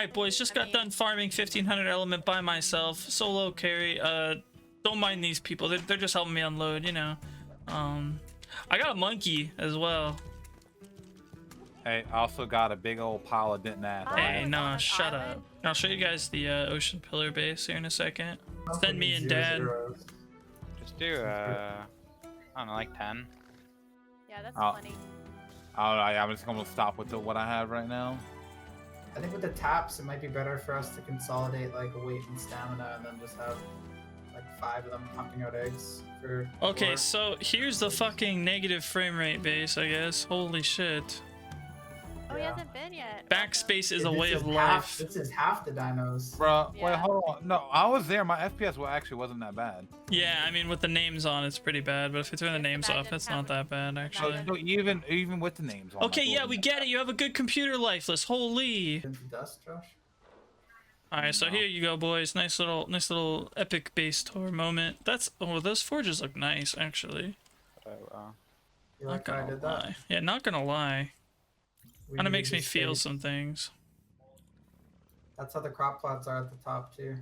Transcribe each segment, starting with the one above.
right, boys, just got done farming 1500 element by myself, solo carry. Don't mind these people, they're just helping me unload, you know. I got a monkey as well. Hey, I also got a big old pile of dent ass. Hey, no, shut up. I'll show you guys the ocean pillar base here in a second. Send me and Dad. Just do I don't know, like 10. Yeah, that's plenty. I'm just gonna stop with what I have right now. I think with the taps, it might be better for us to consolidate like weight and stamina, and then just have like 5 of them pumping out eggs for. Okay, so here's the fucking negative frame rate base, I guess. Holy shit. Oh, he hasn't been yet. Backspace is a way of life. life. This is half the dinos. Bro, Yeah. wait, hold on. No, I was there. My FPS actually wasn't that bad. Yeah, I mean, with the names on, it's pretty bad, but if you turn the names off, it's not that bad, actually. So even with the names on. Okay, yeah, we get it. You have a good computer lifeless. Holy. Dust, Josh. All right, so here you go, boys. Nice little epic base tour moment. Oh, those forges look nice, actually. You like how I did that? Lie. Yeah, not gonna lie. Kind of makes me feel some things. That's how the crop plots are at the top too.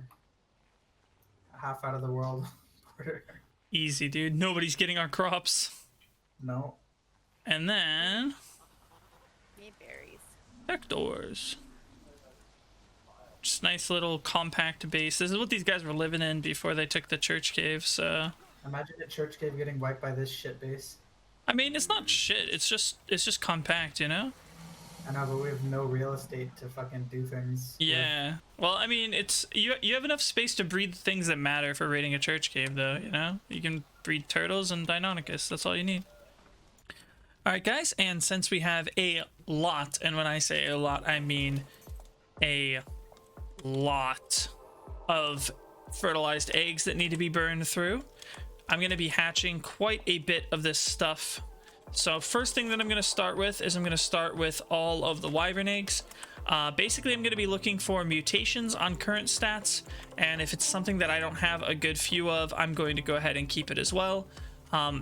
Half out of the world border. Easy, dude. Nobody's getting our crops. No. And then Need berries. back doors. Just nice little compact base. This is what these guys were living in before they took the church cave. So Imagine a church cave getting wiped by this shit base. I mean, it's not shit. It's just compact, you know. I know, but we have no real estate to fucking do things. Yeah. Well, I mean, it's you have enough space to breed things that matter for raiding a church cave, though. You know, you can breed turtles and Deinonychus. That's all you need. All right, guys. And since we have a lot, and when I say a lot, I mean a lot of fertilized eggs that need to be burned through, I'm going to be hatching quite a bit of this stuff. So first thing that I'm going to start with is I'm going to start with all of the wyvern eggs. Basically, I'm going to be looking for mutations on current stats, and if it's something that I don't have a good few of, I'm going to go ahead and keep it as well.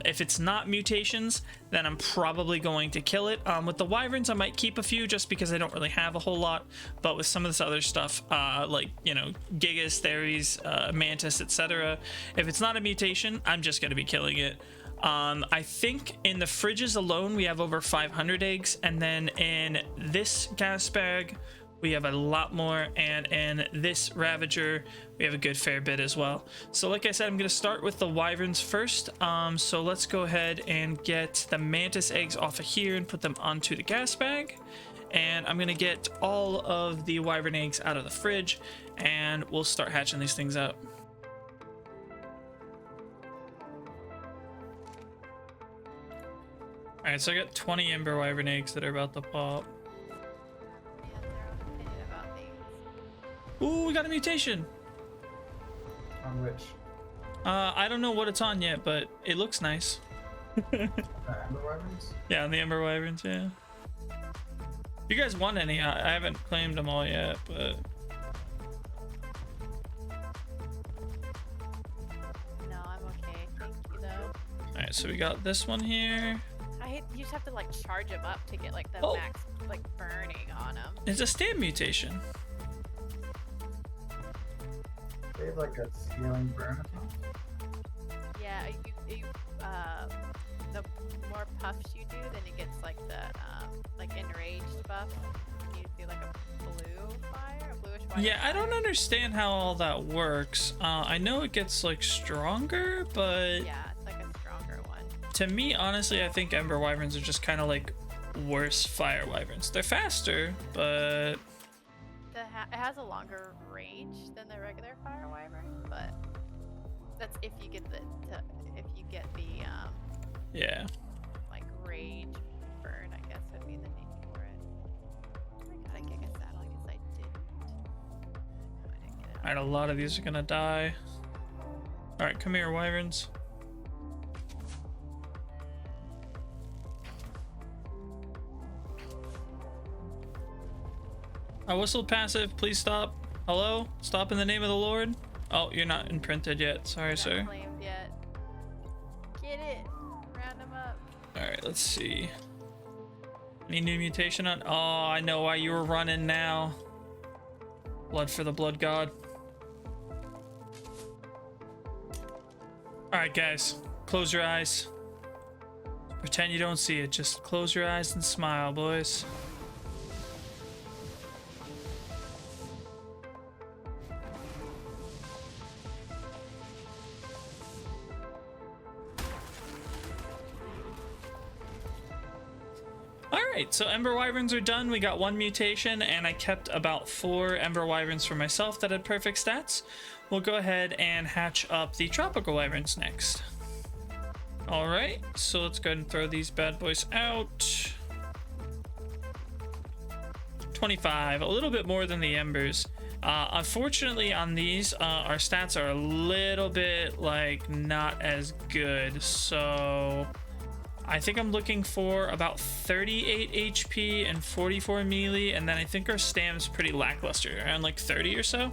If it's not mutations, then I'm probably going to kill it. With the wyverns, I might keep a few just because I don't really have a whole lot, but with some of this other stuff, like, you know, Gigas, Theres, Mantis, etc., if it's not a mutation, I'm just going to be killing it. I think in the fridges alone we have over 500 eggs, and then in this gas bag we have a lot more, and in this Ravager we have a good fair bit as well. So like I said, I'm going to start with the wyverns first. So let's go ahead and get the Mantis eggs off of here and put them onto the gas bag, and I'm going to get all of the wyvern eggs out of the fridge, and we'll start hatching these things out. Alright, so I got 20 Ember wyvern eggs that are about to pop. Ooh, we got a mutation! On which? I don't know what it's on yet, but it looks nice. Ember wyverns? Yeah, on the Ember wyverns, yeah. If you guys want any, I haven't claimed them all yet, but... No, I'm okay. Thank you, though. Alright, so we got this one here. You just have to like charge them up to get like the max like burning on them. It's a stamp mutation. They have like a scaling burn attack? Yeah, the more puffs you do, then it gets like the like enraged buff. You do like a blue fire, a bluish fire. Yeah, I don't understand how all that works. I know it gets like stronger, but yeah, it's like a stronger one. To me, honestly, I think Ember wyverns are just kind of like worse fire wyverns. They're faster, but It has a longer range than the regular fire wyvern, but that's if you get the yeah. like rage burn, I guess would be the name for it. I got a Giga saddle, I guess I didn't. No, I didn't get it. Alright, a lot of these are gonna die. Alright, come here, wyverns. I whistled passive, please stop. Hello? Stop in the name of the Lord? Oh, you're not imprinted yet. Sorry, sir. Not claimed yet. Get it! Round them up. Alright, let's see. Any new mutation on? Oh, I know why you were running now. Blood for the blood god. Alright, guys. Close your eyes. Pretend you don't see it. Just close your eyes and smile, boys. Alright, so Ember Wyverns are done. We got 1 mutation, and I kept about 4 Ember Wyverns for myself that had perfect stats. We'll go ahead and hatch up the Tropical Wyverns next. Alright, so let's go ahead and throw these bad boys out. 25, a little bit more than the Embers. Unfortunately on these, our stats are a little bit, like, not as good, so I think I'm looking for about 38 HP and 44 melee, and then I think our stam's pretty lackluster, around like 30 or so.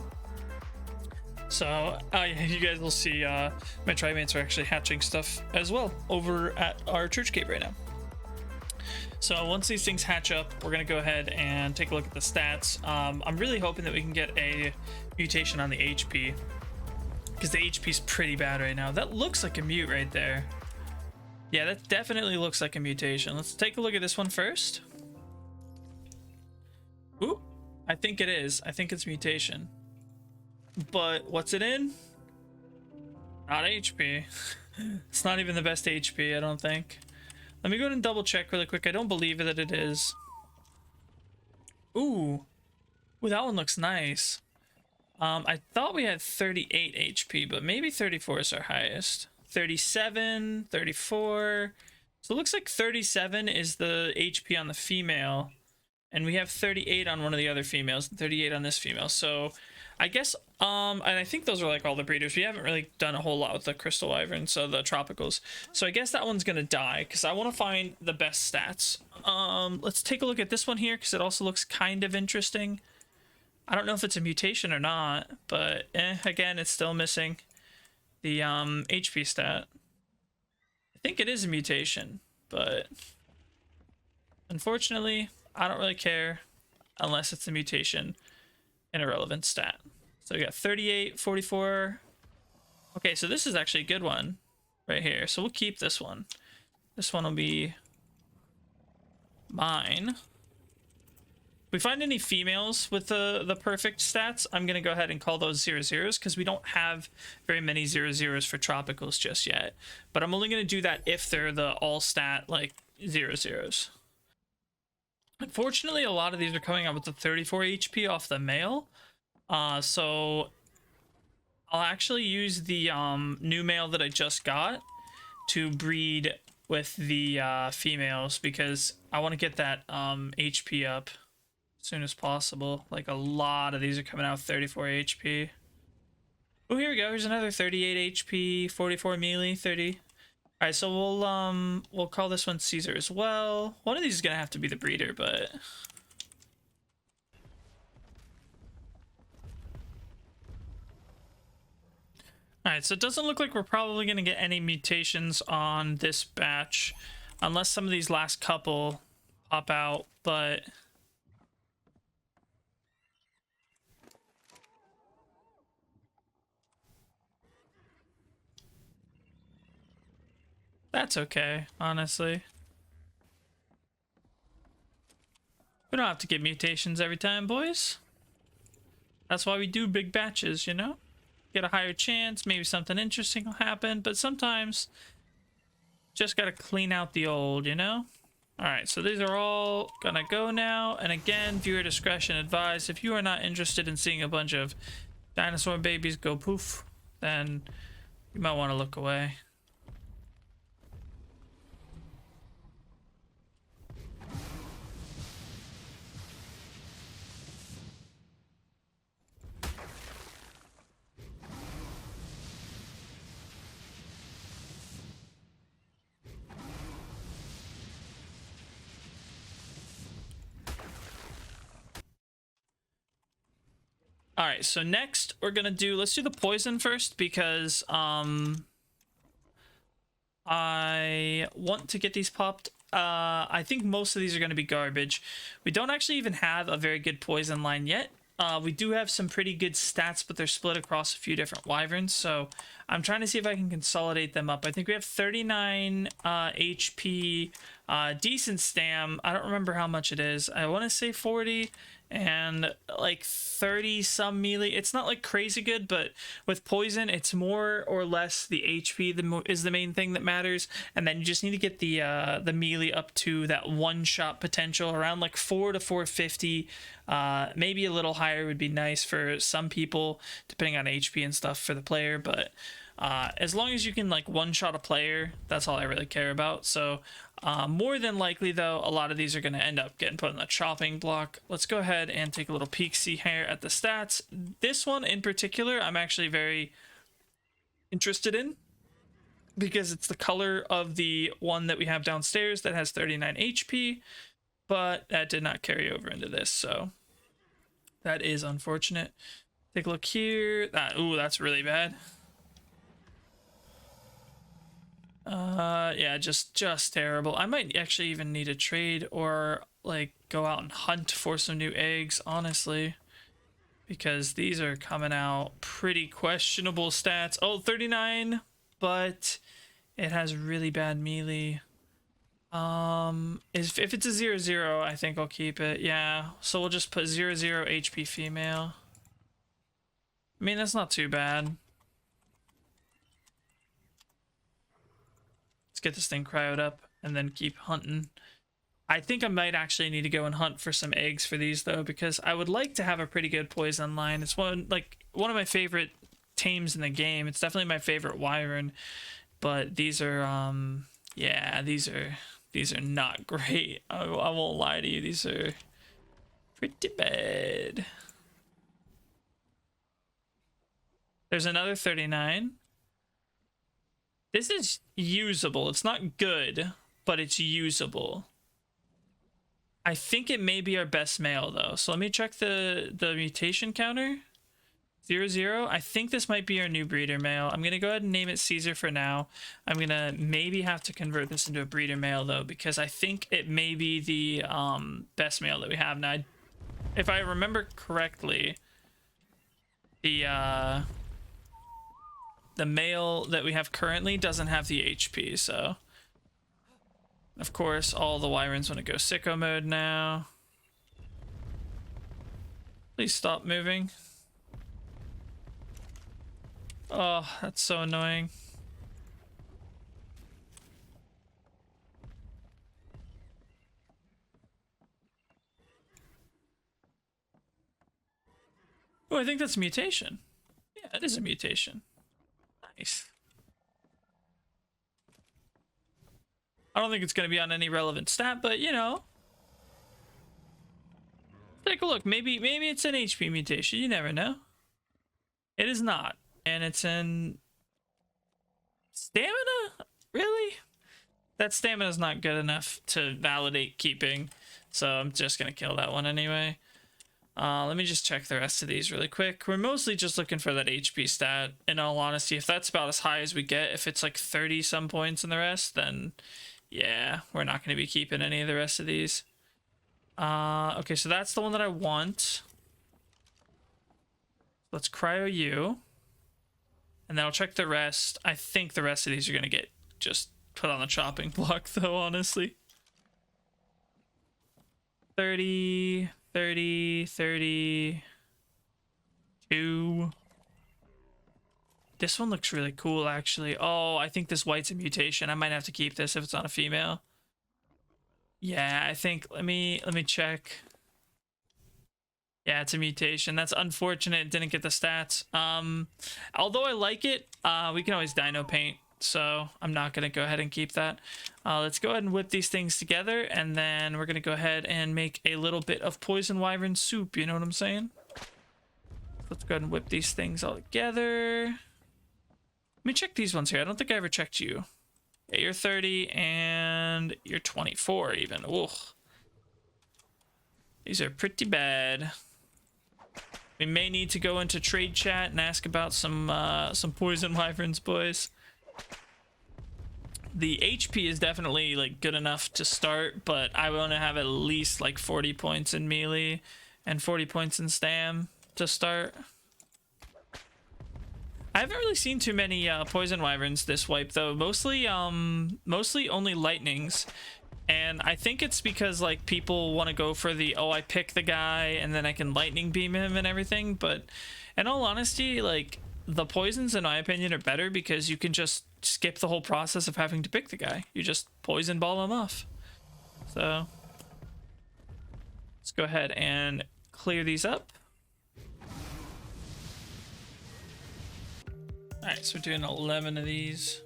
So you guys will see my trimates are actually hatching stuff as well over at our church cave right now. So once these things hatch up, we're gonna go ahead and take a look at the stats. I'm really hoping that we can get a mutation on the HP, because the HP is pretty bad right now. That looks like a mute right there. Yeah, that definitely looks like a mutation. Let's take a look at this one first. Ooh, I think it is. I think it's mutation. But what's it in? Not HP. It's not even the best HP, I don't think. Let me go ahead and double check really quick. I don't believe that it is. Ooh, that one looks nice. I thought we had 38 HP, but maybe 34 is our highest. 37, 34. So it looks like 37 is the HP on the female, and we have 38 on one of the other females and 38 on this female. So I guess and I think those are like all the breeders. We haven't really done a whole lot with the crystal wyvern, so the tropicals. So I guess that one's gonna die because I want to find the best stats. Let's take a look at this one here because it also looks kind of interesting. I don't know if it's a mutation or not, but again, it's still missing the HP stat. I think it is a mutation, but unfortunately I don't really care unless it's a mutation and a relevant stat. So we got 38, 44. Okay, so this is actually a good one right here, so we'll keep this one. This one will be mine. If we find any females with the perfect stats, I'm gonna go ahead and call those 0-0s because we don't have very many 0-0s for tropicals just yet. But I'm only gonna do that if they're the all stat like 0-0s. Unfortunately, a lot of these are coming out with the 34 HP off the male. So I'll actually use the new male that I just got to breed with the females because I want to get that HP up as soon as possible. Like, a lot of these are coming out with 34 HP. Oh, here we go. Here's another 38 HP, 44 melee, 30. All right, so we'll call this one Caesar as well. One of these is gonna have to be the breeder, but all right, so it doesn't look like we're probably gonna get any mutations on this batch unless some of these last couple pop out, but that's okay, honestly. We don't have to get mutations every time, boys. That's why we do big batches, you know? Get a higher chance, maybe something interesting will happen, but sometimes just gotta clean out the old, you know? Alright, so these are all gonna go now, and again, viewer discretion advised. If you are not interested in seeing a bunch of dinosaur babies go poof, then you might want to look away. All right, so next we're gonna do, let's do the poison first because I want to get these popped. I think most of these are gonna be garbage. We don't actually even have a very good poison line yet. we do have some pretty good stats, but they're split across a few different wyverns, so I'm trying to see if I can consolidate them up. I think we have 39 HP, decent stam. I don't remember how much it is. I want to say 40 and like 30 some melee. It's not like crazy good, but with poison it's more or less the HP is the main thing that matters, and then you just need to get the melee up to that one shot potential around like 4 to 450. Maybe a little higher would be nice for some people depending on HP and stuff for the player, but as long as you can like one shot a player, that's all I really care about. So more than likely though, a lot of these are going to end up getting put in the chopping block. Let's go ahead and take a little peek see here at the stats. This one in particular I'm actually very interested in because it's the color of the one that we have downstairs that has 39 HP, but that did not carry over into this, so that is unfortunate. Take a look here. Ooh, that's really bad. Yeah, just terrible. I might actually even need a trade or like go out and hunt for some new eggs, honestly, because these are coming out pretty questionable stats. Oh, 39, but it has really bad melee. If it's a 0-0, I think I'll keep it. Yeah, so we'll just put 0-0 HP female. I mean, that's not too bad. Let's get this thing cryoed up and then keep hunting. I think I might actually need to go and hunt for some eggs for these though, because I would like to have a pretty good poison line. It's one of my favorite tames in the game. It's definitely my favorite wyvern, but these are yeah, these are not great. I won't lie to you, these are pretty bad. There's another 39. This is usable. It's not good, but it's usable. I think it may be our best male though. So let me check the mutation counter. 0-0. I think this might be our new breeder male. I'm gonna go ahead and name it Caesar for now. I'm gonna maybe have to convert this into a breeder male though, because I think it may be the best male that we have now. If I remember correctly, the male that we have currently doesn't have the HP, so of course all the wyverns want to go sicko mode now. Please stop moving. Oh, that's so annoying. Oh, I think that's a mutation. Yeah, it is a mutation. Nice. I don't think it's going to be on any relevant stat, but you know, take a look. Maybe it's an HP mutation. You never know. It is not, and it's in stamina. Really? That stamina is not good enough to validate keeping, so I'm just gonna kill that one anyway. Let me just check the rest of these really quick. We're mostly just looking for that HP stat. In all honesty, if that's about as high as we get, if it's like 30 some points in the rest, then yeah, we're not going to be keeping any of the rest of these. Okay, so that's the one that I want. Let's cryo you. And then I'll check the rest. I think the rest of these are going to get just put on the chopping block though, honestly. 30... 30, 32. This one looks really cool, actually. Oh, I think this white's a mutation. I might have to keep this if it's not a female. Yeah, I think, let me check. Yeah, it's a mutation. That's unfortunate. It didn't get the stats. Although I like it, we can always dino paint, so I'm not going to go ahead and keep that. Let's go ahead and whip these things together, and then we're going to go ahead and make a little bit of poison wyvern soup, you know what I'm saying? Let's go ahead and whip these things all together. Let me check these ones here. I don't think I ever checked you. Yeah, you're 30, and you're 24 even. Ugh. These are pretty bad. We may need to go into trade chat and ask about some poison wyverns, boys. The HP is definitely like good enough to start, but I want to have at least like 40 points in melee and 40 points in stam to start. I haven't really seen too many poison wyverns this wipe though. Mostly only lightnings. And I think it's because like people want to go for the, oh, I pick the guy and then I can lightning beam him and everything. But in all honesty, like the poisons in my opinion are better because you can just skip the whole process of having to pick the guy. You just poison ball him off. So let's go ahead and clear these up. All right, so we're doing 11 of these.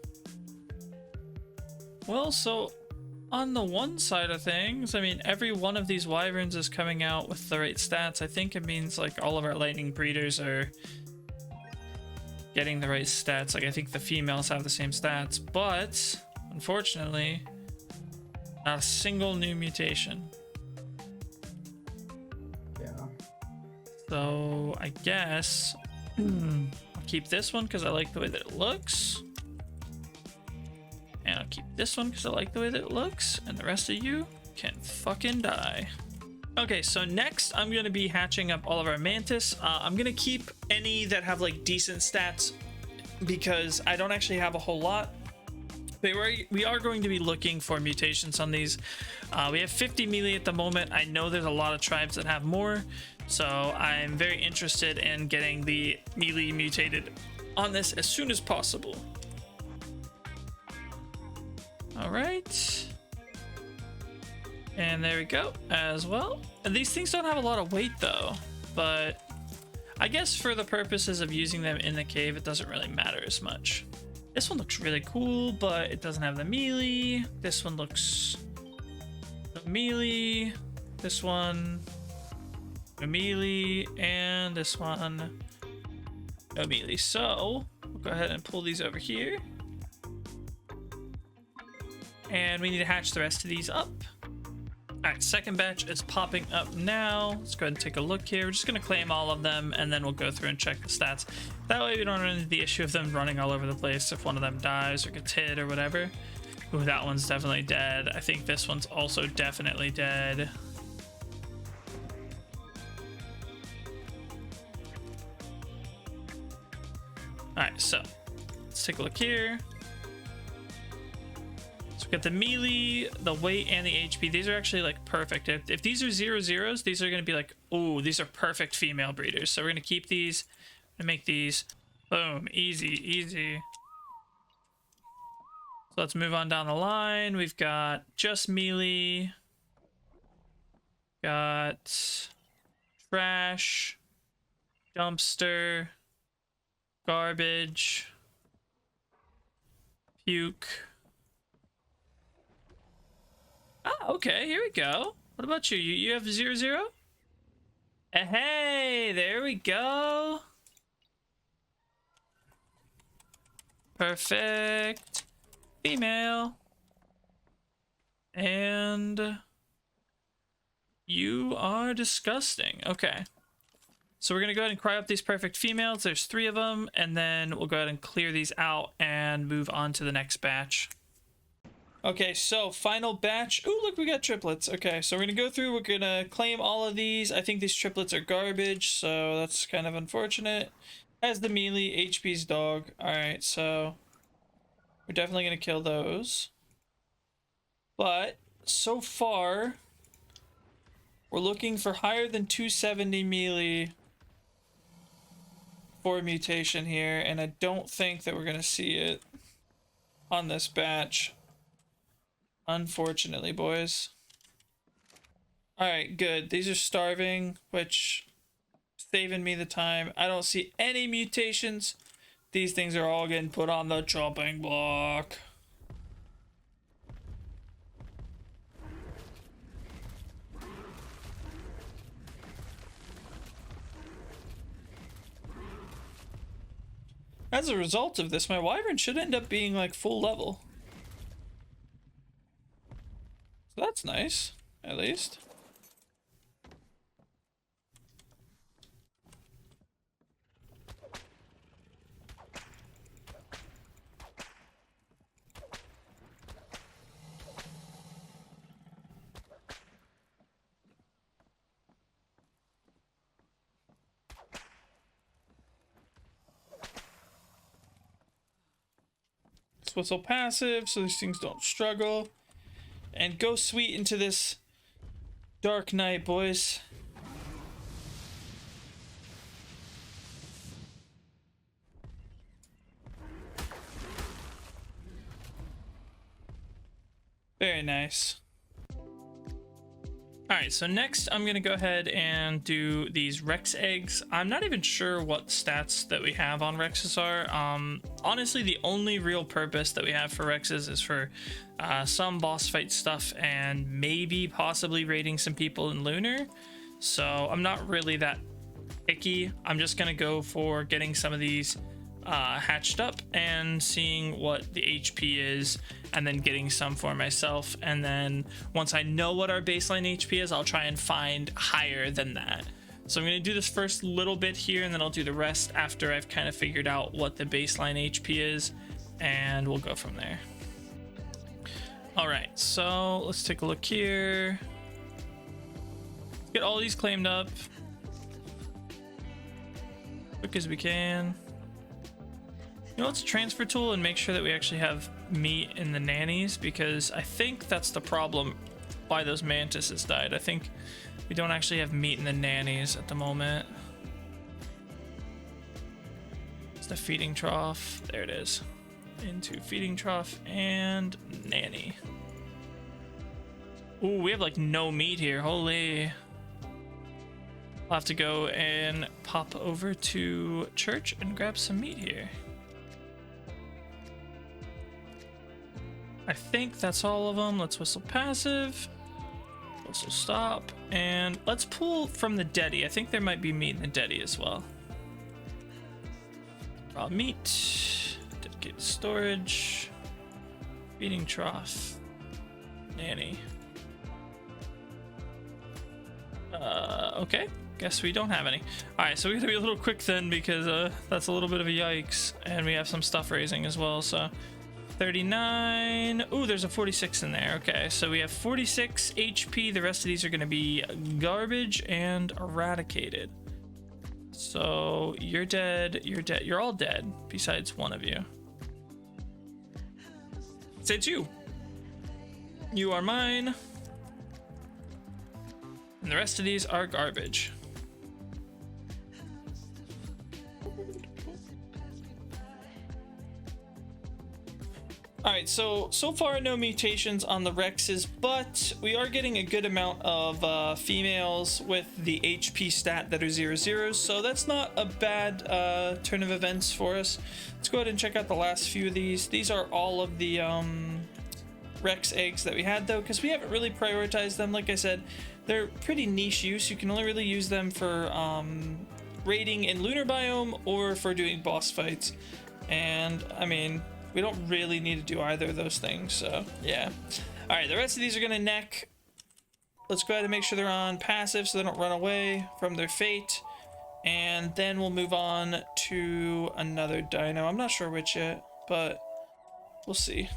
Well, so on the one side of things, I mean, every one of these wyverns is coming out with the right stats. I think it means like all of our lightning breeders are getting the right stats. Like I think the females have the same stats, but unfortunately, not a single new mutation. Yeah. So I guess I'll keep this one because I like the way that it looks. And I'll keep this one because I like the way that it looks. And the rest of you can fucking die. Okay, so next I'm going to be hatching up all of our Mantis. I'm going to keep any that have like decent stats because I don't actually have a whole lot. But we are going to be looking for mutations on these. We have 50 melee at the moment. I know there's a lot of tribes that have more. So I'm very interested in getting the melee mutated on this as soon as possible. All right. And there we go as well. And these things don't have a lot of weight though, but I guess for the purposes of using them in the cave, it doesn't really matter as much. This one looks really cool, but it doesn't have the melee. This one looks the melee. This one, the melee, and this one, no melee. So we'll go ahead and pull these over here. And we need to hatch the rest of these up. All right, second batch is popping up now. Let's go ahead and take a look here. We're just gonna claim all of them and then we'll go through and check the stats. That way we don't run into the issue of them running all over the place if one of them dies or gets hit or whatever. Ooh, that one's definitely dead. I think this one's also definitely dead. All right, so let's take a look here. Got the melee, the weight, and the HP. These are actually like perfect. If these are 0-0s, these are going to be like, oh, these are perfect female breeders. So we're going to keep these and make these. Boom. Easy, easy. So let's move on down the line. We've got just melee. Got trash, dumpster, garbage, puke. Ah, okay, here we go. What about you? You have 0-0? Hey, there we go. Perfect. Female. And you are disgusting. Okay. So we're going to go ahead and cry up these perfect females. There's 3 of them. And then we'll go ahead and clear these out and move on to the next batch. Okay, so final batch. Ooh, look, we got triplets. Okay, so we're gonna go through. We're gonna claim all of these. I think these triplets are garbage, so that's kind of unfortunate. As the melee, HP's dog. All right, so we're definitely gonna kill those. But so far, we're looking for higher than 270 melee for mutation here, and I don't think that we're gonna see it on this batch. Unfortunately, boys. Alright, good. These are starving, which saving me the time. I don't see any mutations. These things are all getting put on the chopping block. As a result of this, my wyvern should end up being like full level. So that's nice, at least. Let's whistle passive so these things don't struggle. And go sweet into this dark night, boys. Very nice. Alright, so next I'm going to go ahead and do these Rex eggs. I'm not even sure what stats that we have on Rexes are. Honestly, the only real purpose that we have for Rexes is for some boss fight stuff and maybe possibly raiding some people in Lunar. So I'm not really that picky. I'm just going to go for getting some of these hatched up and seeing what the HP is, and then getting some for myself. And then once I know what our baseline HP is, I'll try and find higher than that. So I'm going to do this first little bit here, and then I'll do the rest after I've kind of figured out what the baseline HP is, and we'll go from there. All right, so let's take a look here. Get all these claimed up quick as we can. You know, let's transfer tool and make sure that we actually have meat in the nannies, because I think that's the problem why those mantises died. I think we don't actually have meat in the nannies at the moment. It's the feeding trough. There it is. Into feeding trough and nanny. Ooh, we have like no meat here. Holy. I'll have to go and pop over to church and grab some meat here. I think that's all of them. Let's whistle passive. Whistle stop. And let's pull from the deady. I think there might be meat in the deady as well. Raw meat. Dedicated storage. Feeding trough. Nanny. Okay. Guess we don't have any. Alright, so we gotta be a little quick then, because that's a little bit of a yikes. And we have some stuff raising as well, so 39. Ooh, there's a 46 in there. Okay, so we have 46 HP. The rest of these are going to be garbage and eradicated. So you're dead. You're dead. You're all dead besides one of you. It's you. You are mine. And the rest of these are garbage. Alright, so far no mutations on the Rexes, but we are getting a good amount of females with the HP stat that are 0/0s, so that's not a bad turn of events for us. Let's go ahead and check out the last few of these. These are all of the Rex eggs that we had, though, because we haven't really prioritized them. Like I said, they're pretty niche use. You can only really use them for raiding in Lunar Biome or for doing boss fights. And, I mean, we don't really need to do either of those things, so yeah. All right, the rest of these are gonna neck. Let's go ahead and make sure they're on passive so they don't run away from their fate. And then we'll move on to another dino. I'm not sure which yet, but we'll see.